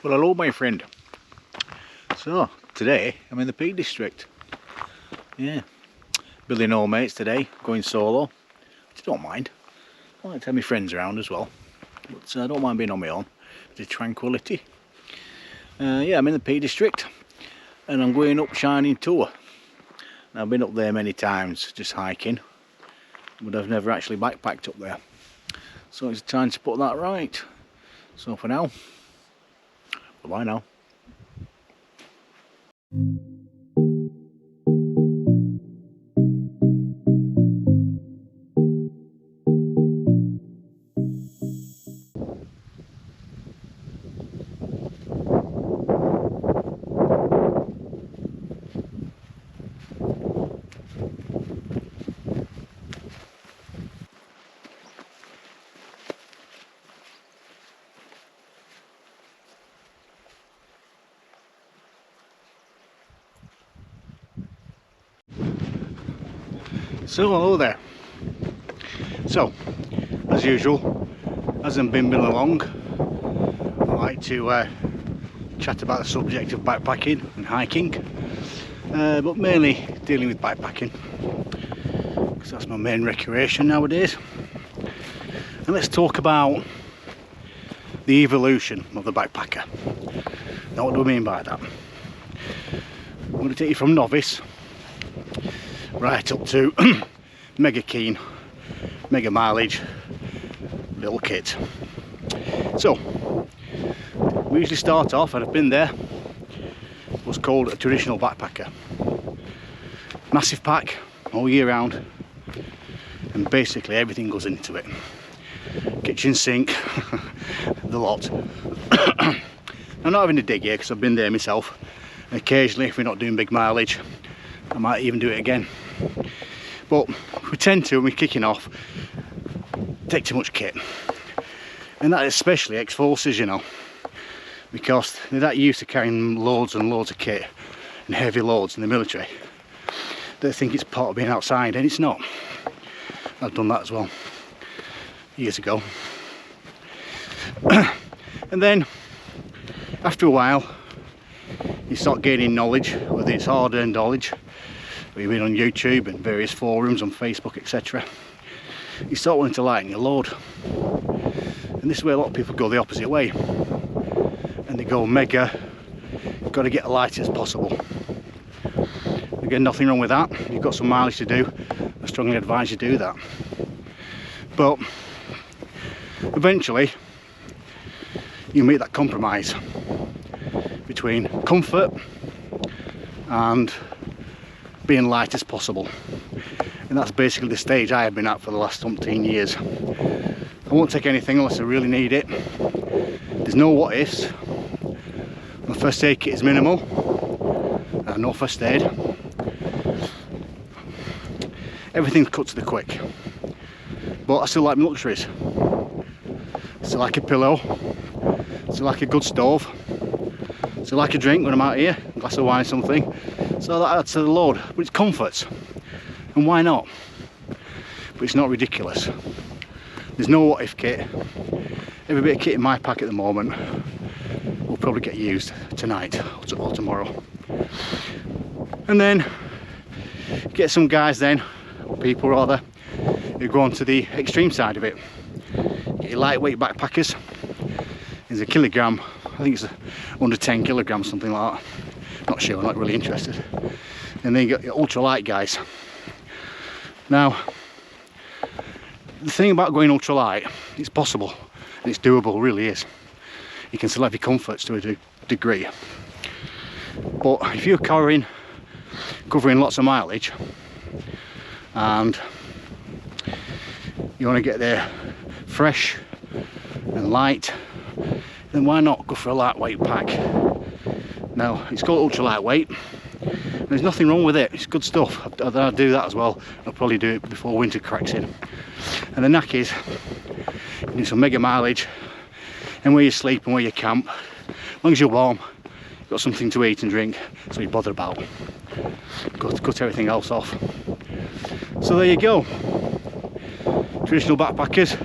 Well, hello my friend. So today I'm in the Peak District. Yeah, building all mates today, going solo. I don't mind. I like to have my friends around as well, but I don't mind being on my own. The tranquility. Yeah, I'm in the Peak District and I'm going up Shining Tor. Now, I've been up there many times just hiking, but I've never actually backpacked up there. So it's time to put that right. So for now, bye now. So hello there. So as usual, as I'm bimbing along, I like to chat about the subject of backpacking and hiking, but mainly dealing with backpacking because that's my main recreation nowadays. And let's talk about the evolution of the backpacker. Now, what do I mean by that? I'm going to take you from novice right up to mega keen, mega mileage little kit. So we usually start off, and I've been there, what's called a traditional backpacker. Massive pack all year round, and basically everything goes into it. Kitchen sink, the lot. I'm not having a dig here because I've been there myself, and occasionally if we're not doing big mileage I might even do it again. But we tend to, when we're kicking off, take too much kit, and that especially ex-forces, you know, because they're that used to carrying loads and loads of kit and heavy loads in the military, they think it's part of being outside, and it's not. I've done that as well years ago. And then after a while you start gaining knowledge, whether it's hard-earned knowledge, or you've been on YouTube and various forums on Facebook, etc. You start wanting to lighten your load, and this is where a lot of people go the opposite way, and they go mega, you've got to get as light as possible. Again, nothing wrong with that. You've got some mileage to do, I strongly advise you do that. But eventually you make that compromise between comfort and being light as possible, and that's basically the stage I have been at for the last umpteen years. I won't take anything unless I really need it. There's no what ifs. My first aid kit is minimal, no first aid. Everything's cut to the quick, but I still like my luxuries. Still like a pillow, still like a good stove, still like a drink when I'm out here, a glass of wine or something. So that adds to the load, but it's comforts, and why not? But it's not ridiculous. There's no what if kit. Every bit of kit in my pack at the moment will probably get used tonight or tomorrow. And then get some guys then, or people rather, who go on to the extreme side of it. Get your lightweight backpackers. There's a kilogram, I think it's under 10 kilograms, something like that. Not sure, I'm not really interested. And then you got your ultralight guys. Now, the thing about going ultralight, it's possible and it's doable, really is. You can still have your comforts to a degree. But if you're covering lots of mileage and you want to get there fresh and light, then why not go for a lightweight pack? Now, it's called ultra lightweight. There's nothing wrong with it, it's good stuff. I'll do that as well. I'll probably do it before winter cracks in. And the knack is, you do some mega mileage, and where you sleep and where you camp, as long as you're warm, you've got something to eat and drink, so you bother about. Cut everything else off. So there you go. Traditional backpackers,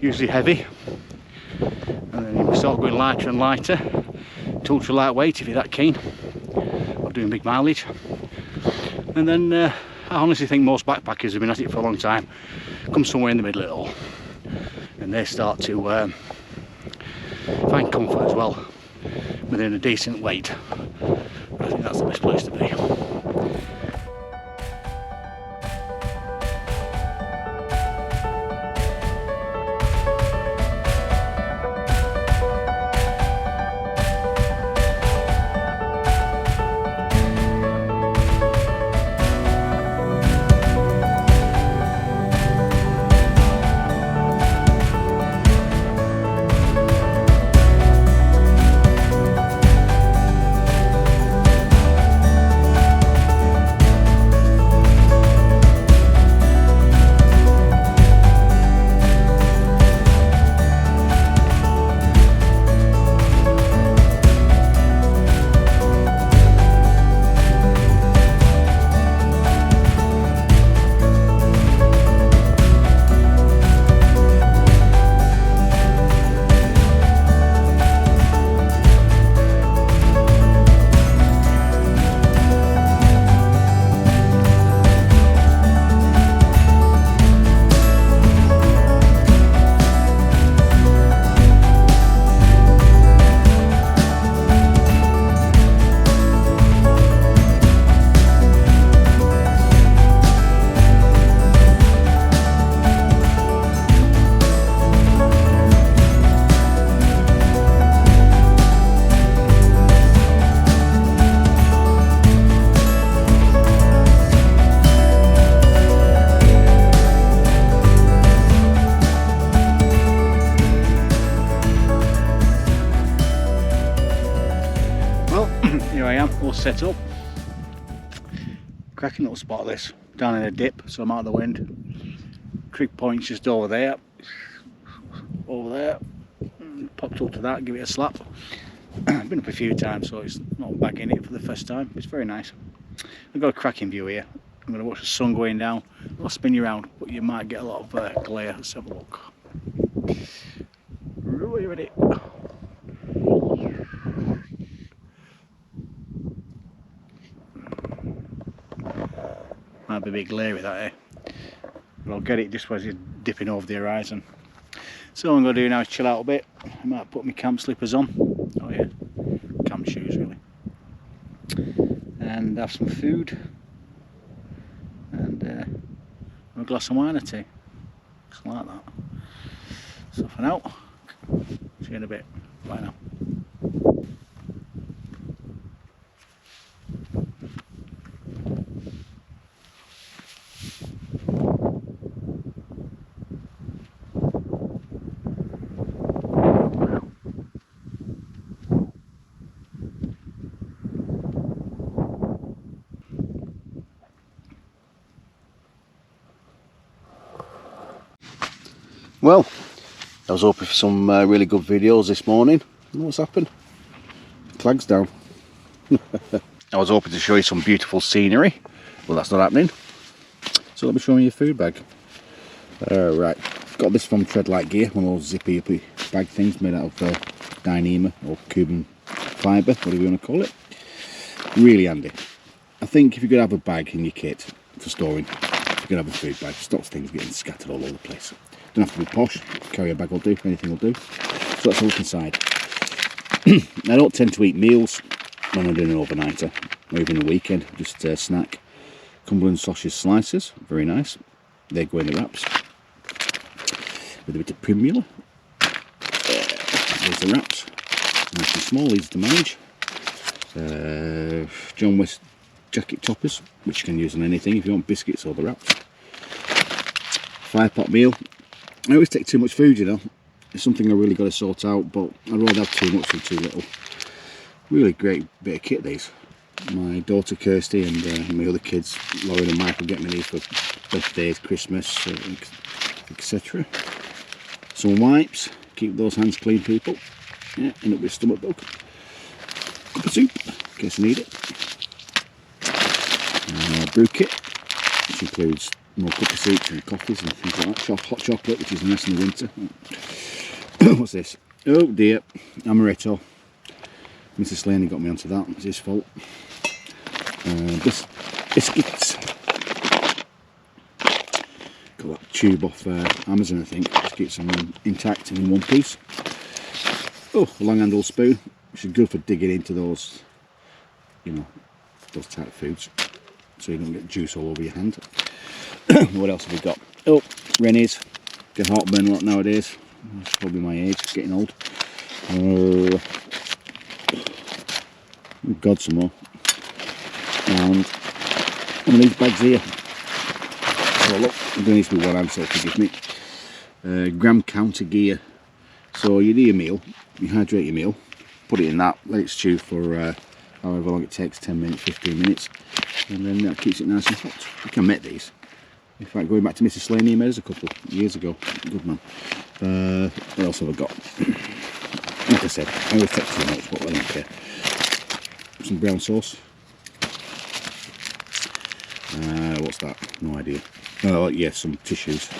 usually heavy, and then you start going lighter and lighter. ultra lightweight if you're that keen, or doing big mileage. And then I honestly think most backpackers who've been at it for a long time come somewhere in the middle of it all, and they start to find comfort as well within a decent weight. I think that's the best place to be. Here I am, all set up. Cracking little spot this, down in a dip, so I'm out of the wind. Trig point's just over there. Popped up to that, give it a slap. I've been up a few times, so it's not bagging it for the first time. It's very nice. I've got a cracking view here. I'm going to watch the sun going down. I'll spin you around, but you might get a lot of glare. Let's have a look. Are you ready? Might be a bit glary that, eh? But I'll get it just as it's dipping over the horizon. So what I'm going to do now is chill out a bit. I might put my camp slippers on. Oh yeah, camp shoes really. And have some food. And a glass of wine or tea. Just like that. So for now, see you in a bit. Bye now. Well, I was hoping for some really good videos this morning. What's happened? Flag's down. I was hoping to show you some beautiful scenery. Well, that's not happening. So let me show you your food bag. Right, got this from Treadlight Gear, one of those zippy uppy bag things made out of Dyneema or Cuban fibre, whatever you want to call it. Really handy. I think if you could have a bag in your kit for storing, you could have a food bag. Stops things getting scattered all over the place. Don't have to be posh, carry a bag will do, anything will do. So let's look inside. I don't tend to eat meals when I'm doing an overnighter, or even a weekend, just a snack. Cumberland sausage slices, very nice. They go in the wraps. With a bit of primula. There's the wraps. Nice and small, easy to manage. John West jacket toppers, which you can use on anything if you want biscuits or the wraps. 5-pot meal. I always take too much food, you know. It's something I really got to sort out, but I'd rather have too much than too little. Really great bit of kit, these. My daughter Kirsty and my other kids, Lauren and Michael, get me these for birthdays, Christmas, etc. Some wipes, keep those hands clean, people. Yeah, end up with stomach bug. Cup of soup, in case I need it. Brew kit, which includes more cup of soups and coffees and things like that. Hot chocolate, which is nice in the winter. What's this? Oh dear, amaretto. Mr. Slaney got me onto that, it's his fault. Biscuits. Got that tube off Amazon, I think. Biscuits and intact and in one piece. Oh, a long handled spoon, which is good for digging into those, you know, those type of foods, so you don't get juice all over your hand. What else have we got? Oh, Rennie's. Get heartburn a lot nowadays. It's probably my age, getting old. God, some more. And one of these bags here. So look, I'm doing this with one hand, so forgive me. Gram counter gear. So you do your meal, you hydrate your meal, put it in that, let it stew for however long it takes, 10 minutes, 15 minutes, and then that keeps it nice and hot. You can make these. In fact, going back to Mrs. Slaney, he made us a couple years ago. Good man. What else have I got? Like I said, I always take too much, but I don't care. Some brown sauce. What's that? No idea. Oh yeah, some tissues.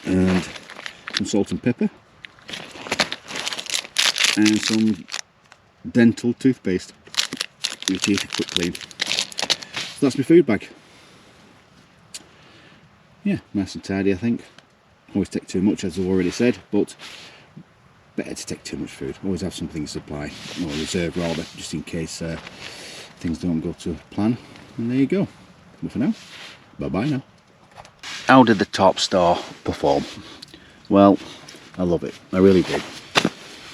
And some salt and pepper. And some dental toothpaste. Your teeth are quick clean. So that's my food bag. Yeah, nice and tidy, I think. Always take too much, as I've already said, but better to take too much food. Always have something in supply, or reserve rather, just in case things don't go to plan. And there you go. But for now, bye bye now. How did the top star perform? Well, I love it. I really did.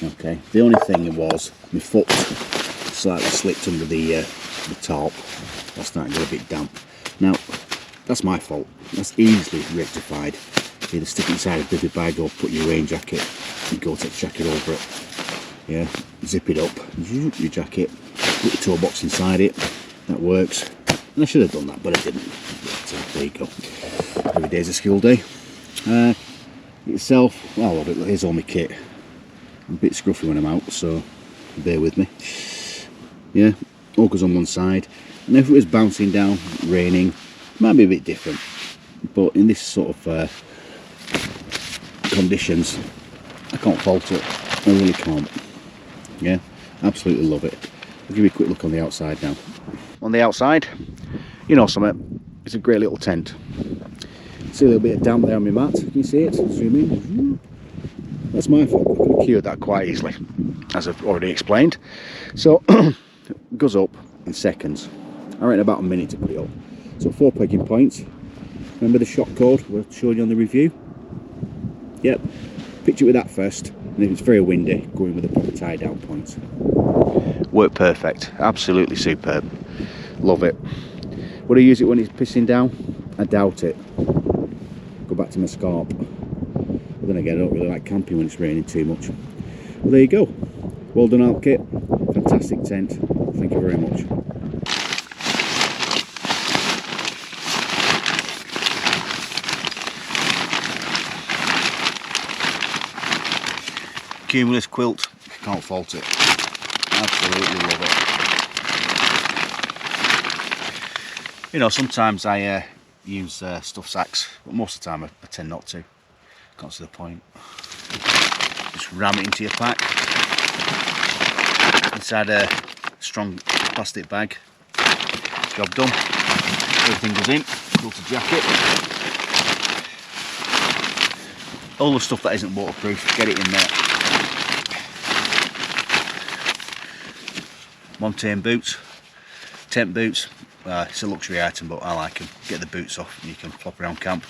Okay. The only thing was my foot slightly slipped under the tarp. That's starting to get a bit damp. Now, that's my fault. That's easily rectified. Either stick it inside a bivy bag or put your rain jacket, your Gore-Tex jacket over it. Yeah, zip it up, your jacket, put your toe box inside it. That works. And I should have done that, but I didn't. But, there you go. Every day's a skill day. Itself, well, I love it. Here's all my kit. I'm a bit scruffy when I'm out, so bear with me. Yeah, all goes on one side. And if it was bouncing down, raining, it might be a bit different. But in this sort of conditions, I can't fault it. I really can't. Yeah, absolutely love it. I'll give you a quick look on the outside now. On the outside, you know something, it's a great little tent. See a little bit of damp there on my mat, can you see it? Zoom in. That's my fault, I could have cured that quite easily, as I've already explained. So, it goes up in seconds. I reckon about a minute to put it up. So 4 pegging points. Remember the shock cord we showed you on the review? Yep, picture it with that first, and if it's very windy, go in with the proper tie down points. Worked perfect, absolutely superb. Love it. Would I use it when it's pissing down? I doubt it. Go back to my scarp. But then again, I don't really like camping when it's raining too much. Well, there you go. Well done, Alt Kit. Fantastic tent. Thank you very much. Cumulus quilt, can't fault it. Absolutely love it. You know, sometimes I use stuff sacks, but most of the time I tend not to. Can't see the point. Just ram it into your pack. Inside a strong plastic bag. Job done. Everything goes in. Quilted jacket. All the stuff that isn't waterproof, get it in there. Montane boots, tent boots. It's a luxury item, but I like them. Get the boots off and you can flop around camp.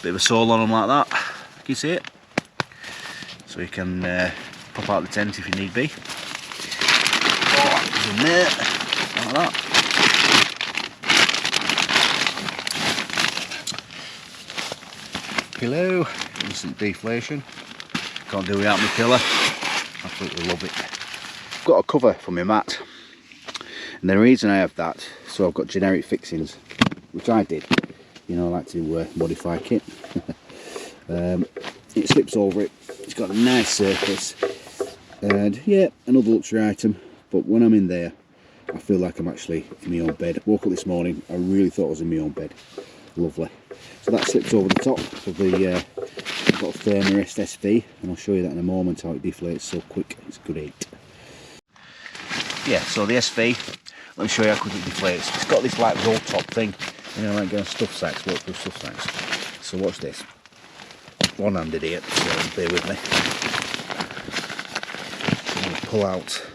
Bit of a sole on them like that. Can you see it? So you can pop out the tent if you need be. Oh, in there, like that. Pillow, instant deflation. Can't do without my pillow. Absolutely love it. I've got a cover for my mat. And the reason I have that, so I've got generic fixings, which I did. You know, I like to modify kit. It slips over it. It's got a nice surface. And yeah, another luxury item. But when I'm in there, I feel like I'm actually in my own bed. Woke up this morning, I really thought I was in my own bed. Lovely. So that slips over the top of the I've got a Thermarest SV, and I'll show you that in a moment how it deflates so quick. It's great. yeah, so the SV, let me show you how quickly it deflates. It's got this like roll top thing, you know, like going stuff sacks, waterproof stuff sacks. So watch this. One-handed here, so bear with me. I'm going to pull out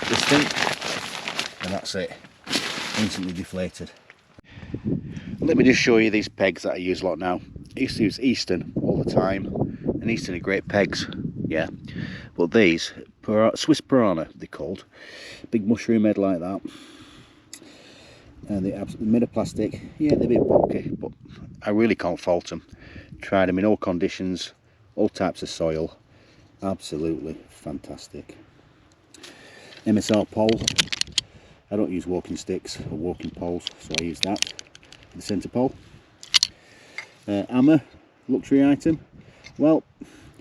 this thing, and that's it, instantly deflated. Let me just show you these pegs that I use a lot now. I used to use Eastern all the time, and Eastern are great pegs, yeah. But these, Swiss Piranha they're called, big mushroom head like that, and they're made of plastic. Yeah, they're a bit bulky, but I really can't fault them. Tried them in all conditions, all types of soil, absolutely fantastic. MSR pole, I don't use walking sticks or walking poles, so I use that, the centre pole. Hammer, luxury item. Well,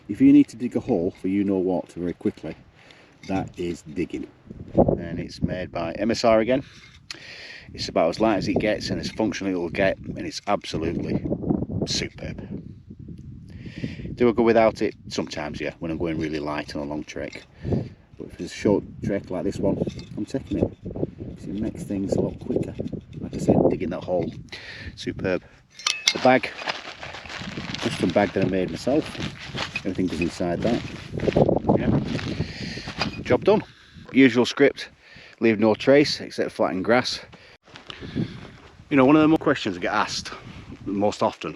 if you need to dig a hole for you know what very quickly, that is digging. And it's made by MSR again. It's about as light as it gets and as functional it will get, and it's absolutely superb. Do I go without it? Sometimes, yeah, when I'm going really light on a long trek. But if it's a short trek like this one, I'm taking it. It makes things a lot quicker. Like I said, digging that hole, superb. The bag, custom bag that I made myself. Everything goes inside that. Yeah. Job done. Usual script, leave no trace except flattened grass. You know, one of the questions I get asked most often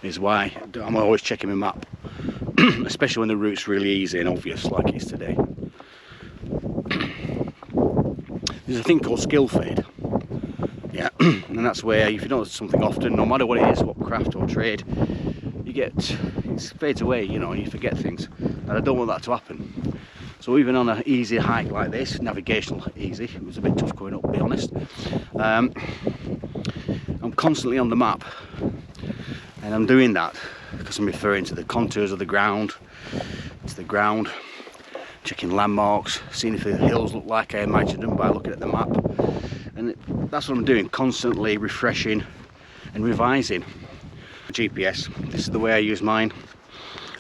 is why I'm always checking my map, especially when the route's really easy and obvious like it is today. There's a thing called skill fade, yeah, and that's where if you do something often, no matter what it is, what craft or trade, you get, it fades away, you know, and you forget things, and I don't want that to happen. So even on an easy hike like this, navigational easy, it was a bit tough going up, to be honest, I'm constantly on the map, and I'm doing that because I'm referring to the contours of the ground, checking landmarks, seeing if the hills look like I imagined them by looking at the map, and that's what I'm doing, constantly refreshing and revising. GPS, this is the way I use mine,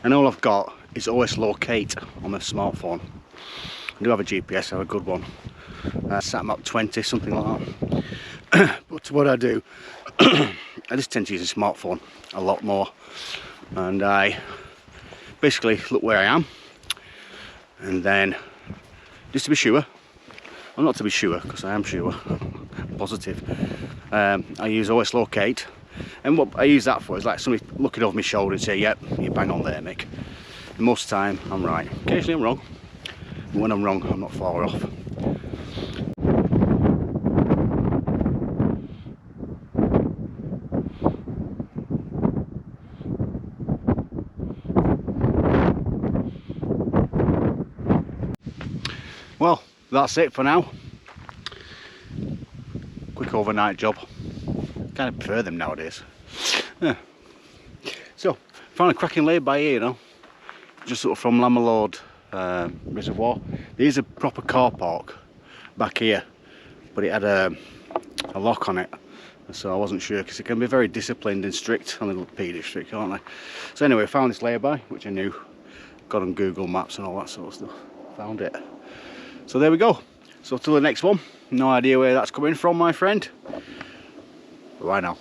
and all I've got is OS Locate on my smartphone. I do have a GPS, I have a good one, SatMap 20, something like that. But what I do, I just tend to use a smartphone a lot more, and I basically look where I am, and then just to be sure, well, not to be sure because I am sure, positive, I use OS Locate, and what I use that for is like somebody looking over my shoulder and say, yep, you're bang on there, Mick. And most of the time I'm right, occasionally I'm wrong, but when I'm wrong I'm not far off. Well, that's it for now. Quick overnight job. Kind of prefer them nowadays. Yeah. So, found a cracking lay-by here, you know. Just sort of from Lamelord Reservoir. There's a proper car park back here, but it had a lock on it. So I wasn't sure, because it can be very disciplined and strict on the P district, aren't they? So anyway, I found this lay-by, which I knew. Got on Google Maps and all that sort of stuff. Found it. So there we go. So till the next one, no idea where that's coming from, my friend. Bye now.